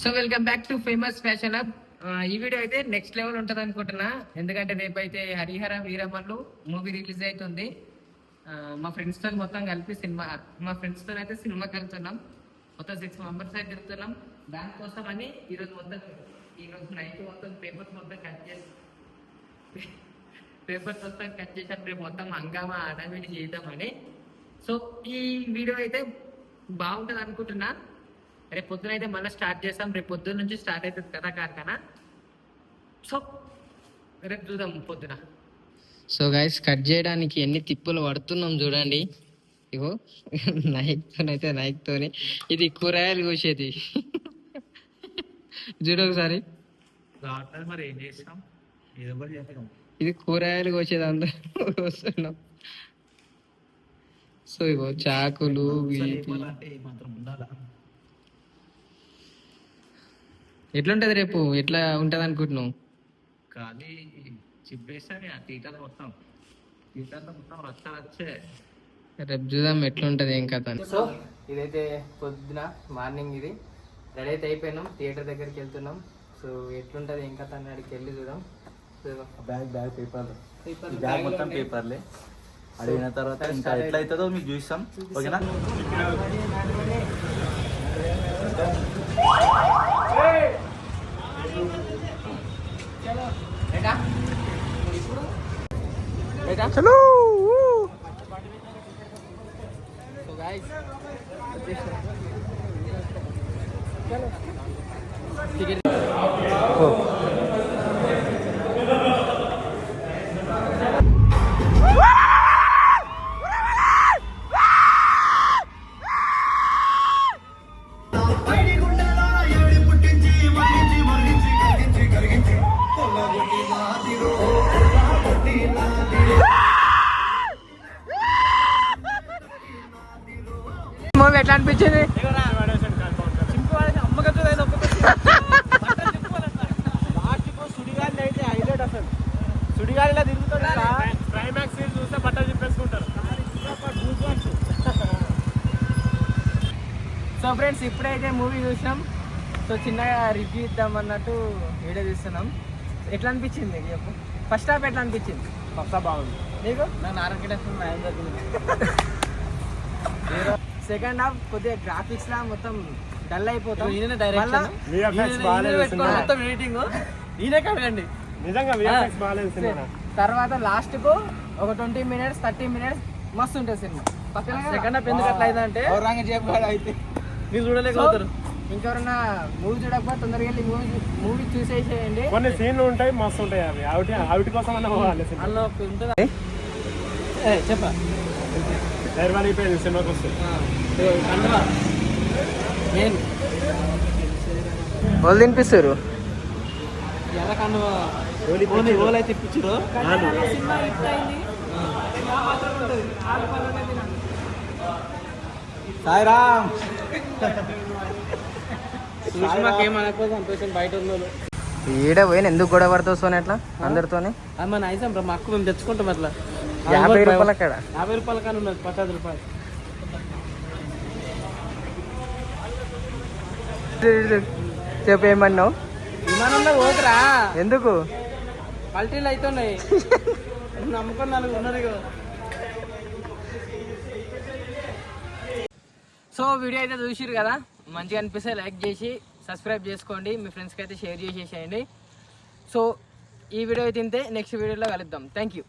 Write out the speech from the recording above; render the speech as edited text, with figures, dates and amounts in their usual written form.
So welcome back to famous fashion hub. ఈ video అయితే next level ఉంటుంది అనుకుంటున్నా, ఎందుకంటే రేపైతే హరిహర వీరమల్లు మూవీ రిలీజ్ అవుతుంది. మా ఫ్రెండ్స్తో మొత్తం కలిపి మా ఫ్రెండ్స్తో అయితే సినిమాకి వెళ్తున్నాం. మొత్తం 6 మెంబర్స్ అయితే వెళ్తున్నాం. దానికోసం అని ఈరోజు నైట్ మొత్తం పేపర్స్ మొత్తం కట్ చేసి రేపు మొత్తం హంగామా అడవిడి చేద్దామని. సో ఈ వీడియో అయితే బాగుంటుంది అనుకుంటున్నా. రేపు పొద్దున అయితే మళ్ళీ స్టార్ట్ చేస్తాం. రేపు పొద్దున్న నుంచి స్టార్ట్ అవుతుంది కదా కార్ఖానా. సో రేపు చూద్దాం పొద్దున. సో గైస్, కట్ చేయడానికి ఎన్ని తిప్పులు పడుతున్నాం చూడండి. ఇగో నైక్తోని ఇది కూరగాయలు కోసేది చూడు ఒకసారి. మరి ఏం చేస్తాం, ఇది కూరగాయలు కోసేది అందరూ వస్తున్నాం. సో ఇగో చాకులు ఎట్లుంటది రేపు, ఎట్లా ఉంటది అనుకుంటున్నావు? కానీ చెప్పేసాను థియేటర్ మొత్తం వచ్చే రేపు చూద్దాం ఎట్లుంటది ఏం కథ. సో ఇదైతే పొద్దున మార్నింగ్ ఇది రెడీ అయితే అయిపోయినాం, థియేటర్ దగ్గరికి వెళ్తున్నాం. సో ఎట్లుంటది ఏం కథ అడిగి వెళ్ళి చూద్దాం. బ్యాగ్ పేపర్లు, బ్యాగ్ మొత్తం పేపర్లే. అడిగిన తర్వాత ఇంకా ఎట్లా అవుతుందో మీకు చూస్తాం, ఓకేనా? చలో. మూవీ ఎట్లా అనిపించింది? సుడిగాలిలా తిరుగుతాడు. క్లైమాక్స్ సీన్ చూస్తే బట్టలు చెప్పేసుకుంటారు. సో ఫ్రెండ్స్, ఇప్పుడైతే మూవీ చూసినాం. సో చిన్నగా రివ్యూ ఇద్దాం అన్నట్టు వీడియో చూస్తున్నాం. ఎట్లా అనిపించింది చెప్పు? ఫస్ట్ హాఫ్ ఎట్లా అనిపించింది? ఫస్ట్ బాగుంది. నీకు? సెకండ్ హాఫ్ కొద్దిగా గ్రాఫిక్స్ లా మొత్తం డల్ అయిపోతాం. తర్వాత లాస్ట్ కు ఒక 20 minutes 30 minutes మస్తు ఉంటుంది సినిమా. సెకండ్ హాఫ్ ఎందుకు అట్లా అయిందంటే మీరు చూడలేకపోతారు. ఇంకెవరన్నా మూవీ చూడకపోతే తొందరగా వెళ్ళి మూవీ చూసేసేయండి. కొన్ని సీన్లు ఉంటాయి, మస్తు ఉంటాయి. అవి ఆవిటి కోసం అన్న ఉంటుంది. చెప్పా అయిపోయింది సినిమాకి వస్తే వాళ్ళు తినిపిస్తారు. అయితే ఇప్పించారు. సాయిరామ్ బయట ఈడ పోయిన ఎందుకు గొడవ పడుతుంది సోని అట్లా అందరితోనే? మన ఐసాం మా అక్క మేము తెచ్చుకుంటాం అట్లా. 50 రూపాయలు అక్కడ, 50 రూపాయల కానీ ఉన్నది 50 రూపాయలు. చెప్పు ఏమన్నావు? విమానంలో పోతురా? ఎందుకు? పల్టీలు అవుతున్నాయి. నమ్ముకొని 4 ఉన్నది కదా. సో వీడియో అయితే చూసిరు కదా, మంచిగా అనిపిస్తే లైక్ చేసి సబ్స్క్రైబ్ చేసుకోండి. మీ ఫ్రెండ్స్కి అయితే షేర్ చేసేసేయండి. సో ఈ వీడియో అయితే ఇంతే, నెక్స్ట్ వీడియోలో కలుద్దాం. Thank you.